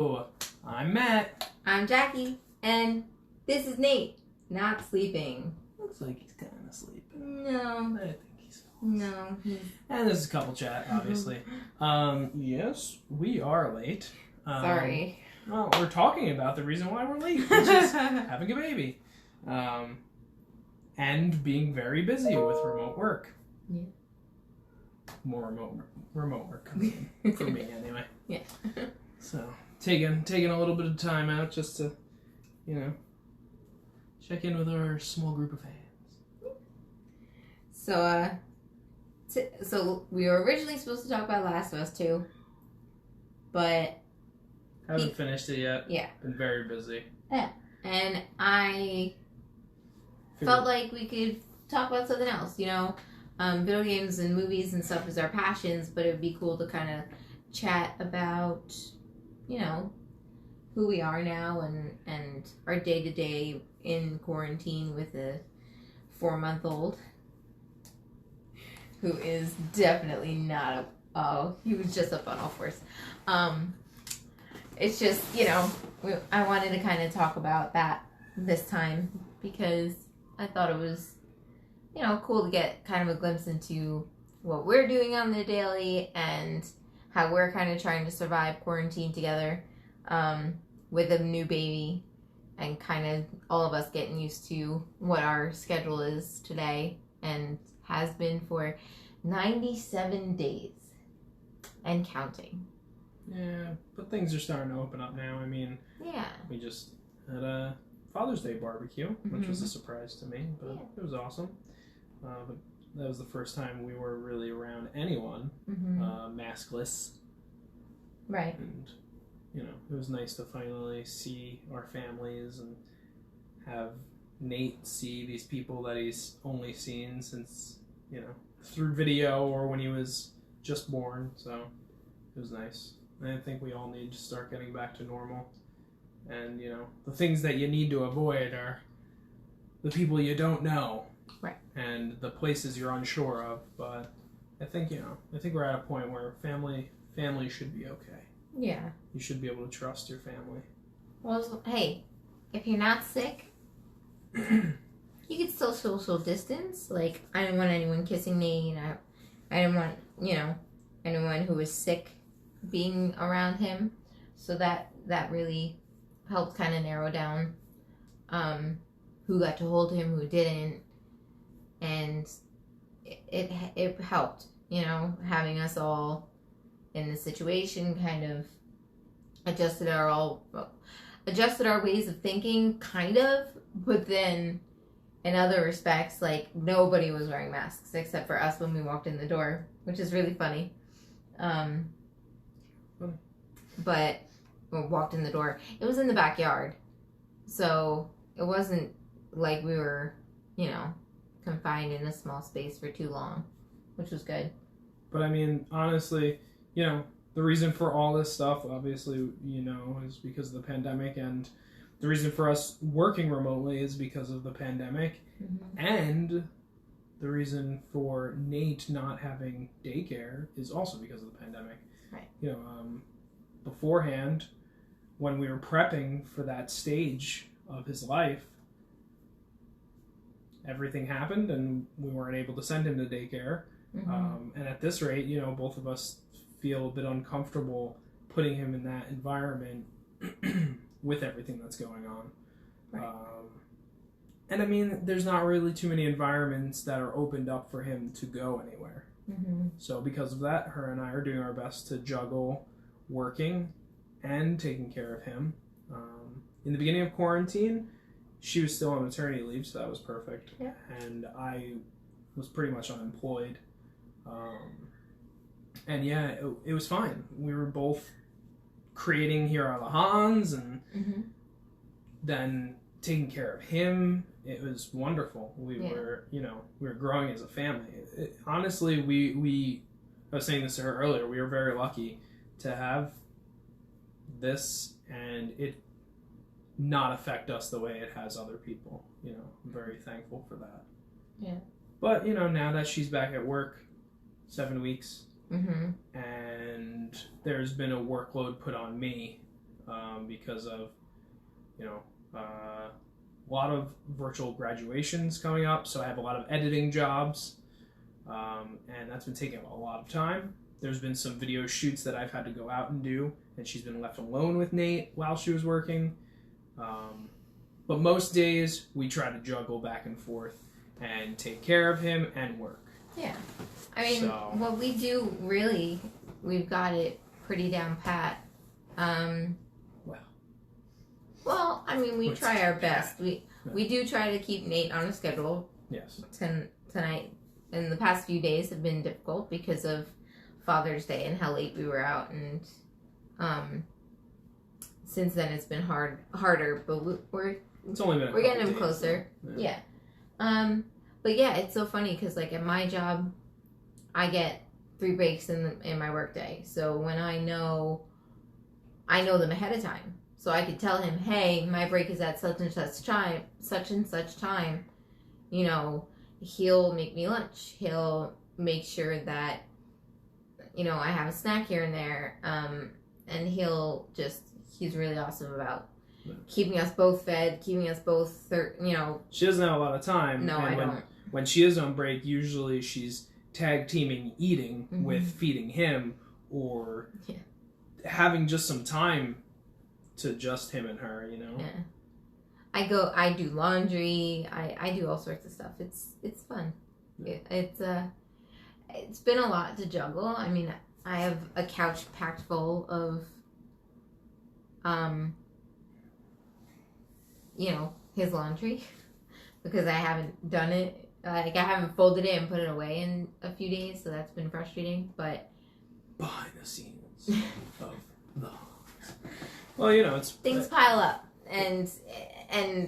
I'm Matt. I'm Jackie, and this is Nate, not sleeping. Looks like he's kind of sleeping. No. I think he's No. And this is couple chat, obviously. Yes, we are late. Sorry. Well, we're talking about the reason why we're late, which is having a baby. And being very busy with remote work. Yeah. More remote work coming in, for me anyway. Yeah. So taking a little bit of time out just to, check in with our small group of fans. So we were originally supposed to talk about Last of Us 2, but Haven't finished it yet. Yeah. Been very busy. Yeah. And I felt like we could talk about something else, video games and movies and stuff is our passions, but it would be cool to kind of chat about, who we are now and our day-to-day in quarantine with a 4-month-old who is definitely not he was just a fun off course. It's just, I wanted to kind of talk about that this time because I thought it was, cool to get kind of a glimpse into what we're doing on the daily and how we're kind of trying to survive quarantine together with a new baby and kind of all of us getting used to what our schedule is today and has been for 97 days and counting. Yeah, but things are starting to open up now. I mean, yeah, we just had a Father's Day barbecue, which was a surprise to me, but it was awesome. But that was the first time we were really around anyone, maskless. Right. And, it was nice to finally see our families and have Nate see these people that he's only seen since, through video or when he was just born. So it was nice. And I think we all need to start getting back to normal. And, the things that you need to avoid are the people you don't know. Right. And the places you're unsure of. But I think, we're at a point where family should be okay. Yeah. You should be able to trust your family. Well, hey, if you're not sick, you can still social distance. Like, I didn't want anyone kissing me, and I didn't want, anyone who was sick being around him. So that really helped kind of narrow down who got to hold him, who didn't. And it helped, having us all in the situation kind of adjusted our ways of thinking, kind of, but then in other respects, like, nobody was wearing masks except for us when we walked in the door, which is really funny. But we walked in the door. It was in the backyard, so it wasn't like we were, confined in a small space for too long, which was good. But I mean, honestly, the reason for all this stuff, obviously, is because of the pandemic, and the reason for us working remotely is because of the pandemic, and the reason for Nate not having daycare is also because of the pandemic. Right. Beforehand, when we were prepping for that stage of his life, everything happened, and we weren't able to send him to daycare. And at this rate, both of us feel a bit uncomfortable putting him in that environment with everything that's going on. Right. And I mean, there's not really too many environments that are opened up for him to go anywhere. So because of that, her and I are doing our best to juggle working and taking care of him. In the beginning of quarantine, she was still on maternity leave, so that was perfect. Yeah. And I was pretty much unemployed. And yeah, it was fine. We were both creating here on the Hahns and then taking care of him. It was wonderful. We were growing as a family. Honestly, I was saying this to her earlier, we were very lucky to have this and it not affect us the way it has other people. I'm very thankful for that. Yeah. But, now that she's back at work 7 weeks, Mm-hmm. and there's been a workload put on me because of, you know, a lot of virtual graduations coming up. So I have a lot of editing jobs, and that's been taking a lot of time. There's been some video shoots that I've had to go out and do, and she's been left alone with Nate while she was working. But most days we try to juggle back and forth and take care of him and work. Yeah. I mean, what we do, really, we've got it pretty down pat. Well, I mean, we try our best. We do try to keep Nate on a schedule. Yes. Tonight and the past few days have been difficult because of Father's Day and how late we were out, and since then it's been harder. But we're getting him closer. Yeah. But yeah, it's so funny because like at my job, I get 3 breaks in my workday. So when I know them ahead of time. So I could tell him, hey, my break is at such and such time. You know, he'll make me lunch. He'll make sure that, you know, I have a snack here and there. And he's really awesome about keeping us both fed, keeping us both, you know. She doesn't have a lot of time. No, I don't. When she is on break, usually she's tag teaming eating with feeding him, or having just some time to just him and her, you know. Yeah. I do laundry. I do all sorts of stuff. It's fun. Yeah. It's been a lot to juggle. I mean, I have a couch packed full of you know, his laundry because I haven't done it. Like, I haven't folded it and put it away in a few days, so that's been frustrating. But behind the scenes of the Hahns. Well, you know, things pile up, and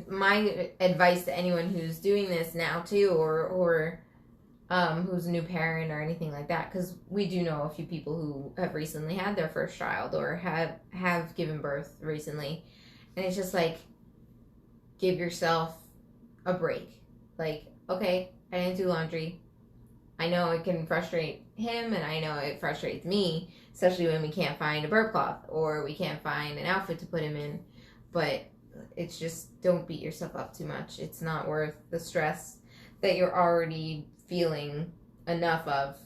my advice to anyone who's doing this now too, or who's a new parent or anything like that, because we do know a few people who have recently had their first child or have given birth recently, and it's just like, give yourself a break. Like, okay, I didn't do laundry. I know it can frustrate him, and I know it frustrates me, especially when we can't find a burp cloth or we can't find an outfit to put him in. But it's just, don't beat yourself up too much. It's not worth the stress that you're already feeling enough of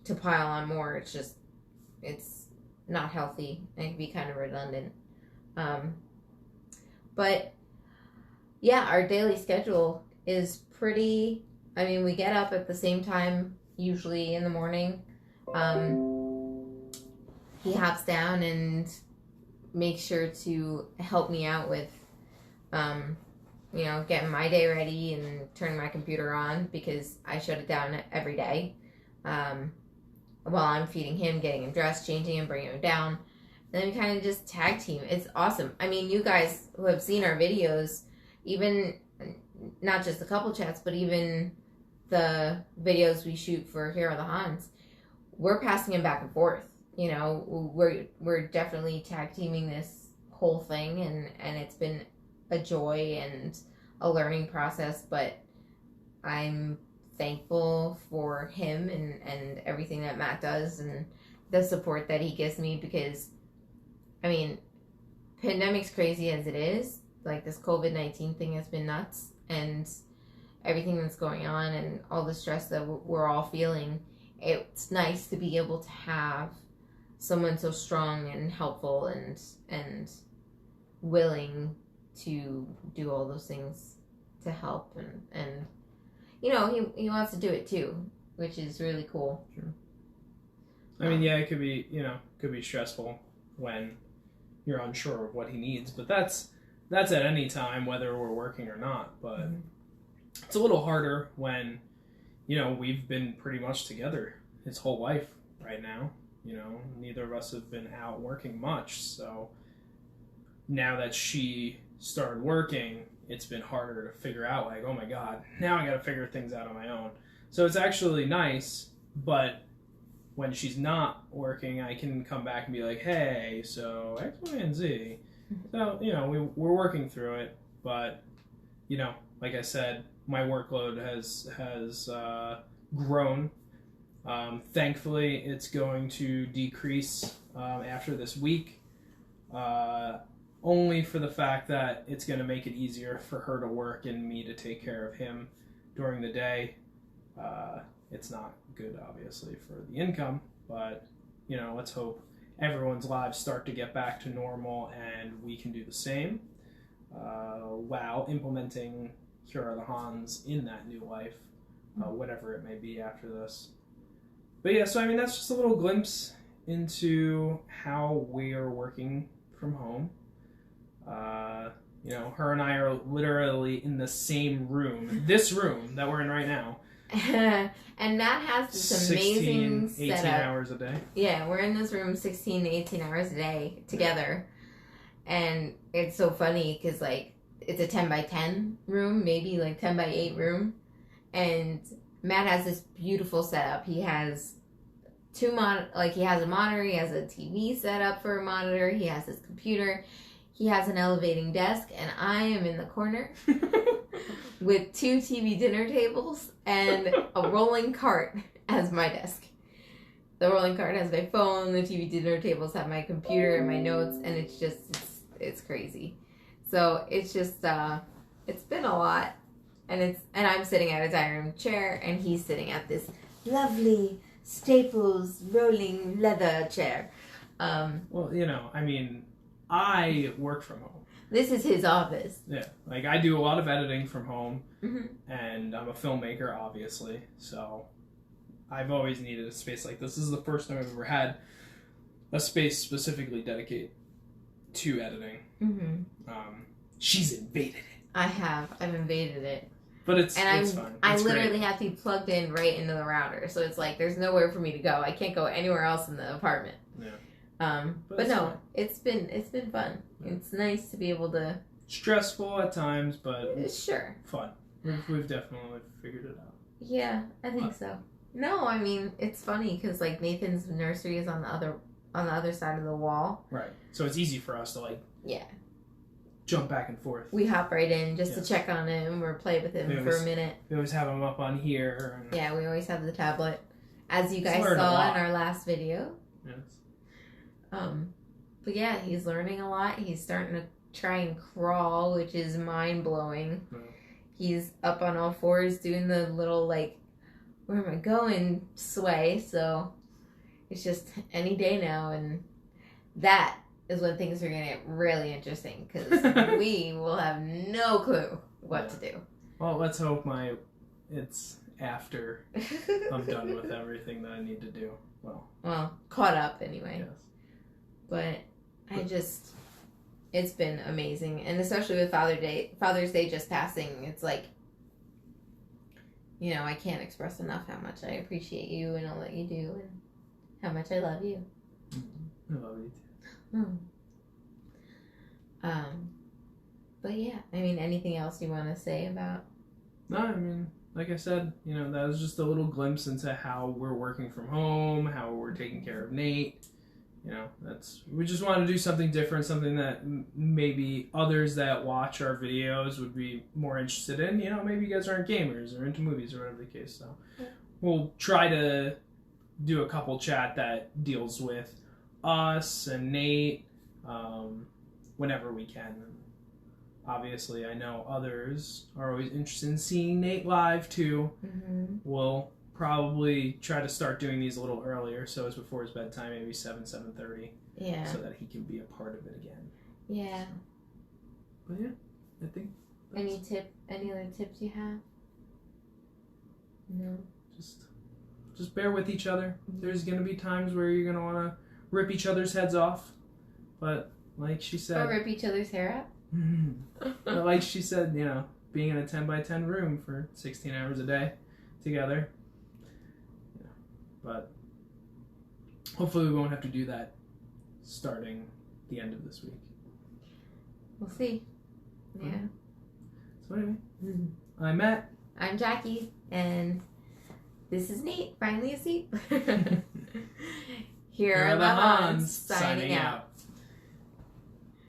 to pile on more. It's not healthy. It can be kind of redundant. But yeah, our daily schedule is pretty, I mean, we get up at the same time, usually in the morning. He hops down and makes sure to help me out with, you know, getting my day ready and turning my computer on, because I shut it down every day. While I'm feeding him, getting him dressed, changing him, bringing him down. And then we kind of just tag team. It's awesome. I mean, you guys who have seen our videos, even not just the couple chats, but even the videos we shoot for Here Are the Hahns, we're passing him back and forth. You know, we're definitely tag teaming this whole thing, and it's been a joy and a learning process, but I'm thankful for him and everything that Matt does and the support that he gives me, because, I mean, pandemic's crazy as it is. Like, this COVID-19 thing has been nuts, and everything that's going on and all the stress that we're all feeling, it's nice to be able to have someone so strong and helpful and willing to do all those things to help, and you know, he wants to do it too, which is really cool. Sure. I mean, yeah, it could be stressful when you're unsure of what he needs, but that's at any time, whether we're working or not. But it's a little harder when, you know, we've been pretty much together his whole life right now. You know, neither of us have been out working much, so now that she started working, it's been harder to figure out, like, oh my god, now I gotta figure things out on my own. So it's actually nice, but when she's not working, I can come back and be like, hey, so X, Y, and Z. So, you know, we're working through it, but, you know, like I said, my workload has grown. Thankfully, it's going to decrease after this week. only for the fact that it's going to make it easier for her to work and me to take care of him during the day. It's not good, obviously, for the income, but, you know, let's hope everyone's lives start to get back to normal and we can do the same while implementing Here Are the Hahns in that new life, whatever it may be after this. But yeah, so I mean, that's just a little glimpse into how we are working from home. You know, her and I are literally in the same room, this room that we're in right now. And Matt has this amazing 18 setup. hours a day. Yeah, we're in this room 16 to 18 hours a day together. And it's so funny because, like, it's a 10 by 10 room, maybe like 10 by 8 room. And Matt has this beautiful setup. He has he has a monitor, he has a TV set up for a monitor, he has his computer, he has an elevating desk, and I am in the corner with 2 TV dinner tables and a rolling cart as my desk. The rolling cart has my phone, the TV dinner tables have my computer and my notes, and it's crazy. So it's just, it's been a lot, and I'm sitting at a dining room chair, and he's sitting at this lovely Staples rolling leather chair. Well, you know, I mean, I work from home. This is his office. Yeah, like I do a lot of editing from home, Mm-hmm. and I'm a filmmaker, obviously, so I've always needed a space like this. This is the first time I've ever had a space specifically dedicated to editing. Mm-hmm. She's invaded it. I've invaded it. But it's fine. I literally have to be plugged in right into the router, so it's like there's nowhere for me to go. I can't go anywhere else in the apartment. Yeah. But no, fine. it's been fun. Yeah. It's nice to be able to. Stressful at times, but sure. Fun. We've definitely figured it out. Yeah, I think so. No, I mean it's funny because like Nathan's nursery is on the other side of the wall. Right. So it's easy for us to Yeah. Jump back and forth. We hop right in just to check on him or play with him for a minute. We always have him up on here. And yeah, we always have the tablet, as you guys saw in our last video. Yes. But yeah, he's learning a lot. He's starting to try and crawl, which is mind blowing. Mm. He's up on all fours doing the little like, where am I going sway. So it's just any day now, and that is when things are going to get really interesting because we will have no clue what to do. Well, let's hope it's after I'm done with everything that I need to do. Well, caught up anyway. Yes. But it's been amazing, and especially with Father's Day just passing, it's like, you know, I can't express enough how much I appreciate you and all that you do, and how much I love you. I love you too. But yeah, I mean, anything else you want to say about? No, I mean, like I said, you know, that was just a little glimpse into how we're working from home, how we're taking care of Nate. You know, we just want to do something different, something that maybe others that watch our videos would be more interested in. You know, maybe you guys aren't gamers or into movies or whatever the case. So we'll try to do a couple chat that deals with us and Nate whenever we can. And obviously, I know others are always interested in seeing Nate live too. Mm-hmm. We'll probably try to start doing these a little earlier, so it's before his bedtime, maybe 7:30. Yeah. So that he can be a part of it again. Yeah. But yeah, I think. Any other tips you have? No. Just bear with each other. There's gonna be times where you're gonna want to rip each other's heads off, but like she said, or rip each other's hair out. But like she said, you know, being in a 10 by 10 room for 16 hours a day together. Yeah. But hopefully we won't have to do that starting the end of this week. We'll see. Yeah. So anyway, I'm Matt. I'm Jackie, and this is Nate. Finally asleep. Here are the Hahns signing out.